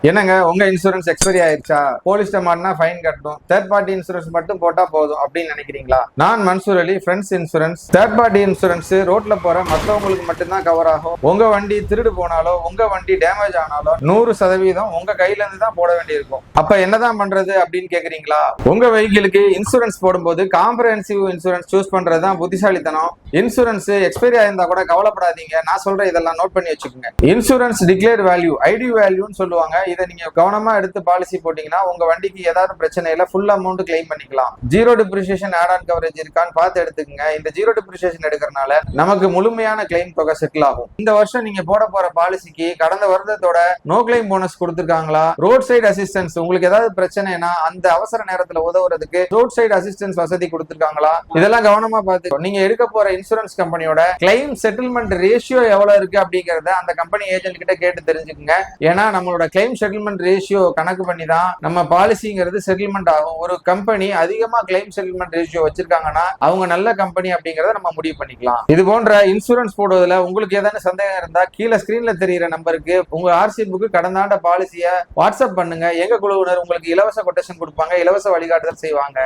என்னங்க உங்க insurance expiry ஆயிருச்சா? போலீஸ்ட மாட்டினா ஃபைன் கட்டணும், தேர்ட் பார்ட்டி இன்சூரன்ஸ் மட்டும் போட்டா போதும் அப்படின்னு நினைக்கிறீங்களா? நான் Mansoor Ali, friends insurance. Third party insurance ரோட்ல போற மற்றவங்களுக்கு மட்டும்தான் கவர் ஆகும். உங்க வண்டி திருடு போனாலோ உங்க வண்டி டேமேஜ் ஆனாலோ 100% உங்க கையில இருந்து தான் போட வேண்டியிருக்கும். அப்ப என்னதான் பண்றது அப்படின்னு கேக்குறீங்களா? உங்க வெஹிக்கிளுக்கு இன்சூரன்ஸ் போடும்போது காம்ப்ரஹென்சிவ் இன்சூரன்ஸ் சூஸ் பண்றதுதான் புத்திசாலித்தனம். இன்சூரன்ஸ் எக்ஸ்பைரி ஆயிருந்தா கூட கவலைப்படாதீங்க, நான் சொல்றேன் இதெல்லாம் நோட் பண்ணி வச்சுக்கோங்க. இன்சூரன்ஸ் டிக்ளேர் வேல்யூ, ஐடி வேல்யூன்னு சொல்லுவாங்க. இதை நீங்க கவனமா எடுத்து பாலிசி போட்டீங்கன்னா உங்க வண்டிக்கு ஏதாவது பிரச்சனையில ஃபுல் அமௌண்ட் கிளைம் பண்ணிக்கலாம். Zero depreciation add on coverage இருக்கான்னு பார்த்து எடுத்துக்கங்க. இந்த ஜீரோ டிப்ரிசியேஷன் எடுக்கிறனால நமக்கு முழுமையான கிளைம் தொகை செட்டில் ஆகும். இந்த வருஷம் நீங்க போட போற பாலிசிக்கு கடந்த வருடத்தோட நோ கிளைம் போனஸ் கொடுத்திருக்காங்களா? ரோட் சைடு அசிஸ்டன்ஸ், உங்களுக்கு ஏதாவது பிரச்சனைனா அந்த அவசர நேரத்துல உதவுறதுக்கு ரோட் சைடு அசிஸ்டன்ஸ் வசதி கொடுத்திருக்காங்களா? இதெல்லாம் கவனமா பார்த்து நீங்க எடுக்க போற இன்சூரன்ஸ் கம்பெனியோட கிளைம் செட்டில்மெண்ட் ரேஷியோ எவ்வளவு இருக்கு அப்படிங்கறத அந்த கம்பெனி ஏஜென்ட் கிட்ட கேட்டு தெரிஞ்சுக்கங்க. ஏன்னா நம்மளோட கிளைம் செட்டில்மெண்ட் ரேஷியோ கணக்கு பண்ணி தான் நம்ம பாலிசிங்கிறது செட்டில்மெண்ட் ஆகும். ஒரு கம்பெனி அதிகமா கிளைம் செட்டில்மெண்ட் ரேஷியோ வச்சிருக்காங்கன்னா அவங்க நல்ல கம்பெனி அப்படிங்கறத நம்ம முடிவு பண்ணிக்கலாம். இது போன்ற இன்சூரன்ஸ் போடுவதில் உங்களுக்கு ஏதாவது சந்தேகம் இருந்தா கீழே ஸ்கிரீன்ல தெரியுற நம்பருக்கு உங்க ஆர்சி புக்கு கடந்த ஆண்ட பாலிசியை வாட்ஸ்அப் பண்ணுங்க. எங்க குழுவினர் உங்களுக்கு இலவச கொட்டேஷன் கொடுப்பாங்க, இலவச வழிகாட்டுதல் செய்வாங்க.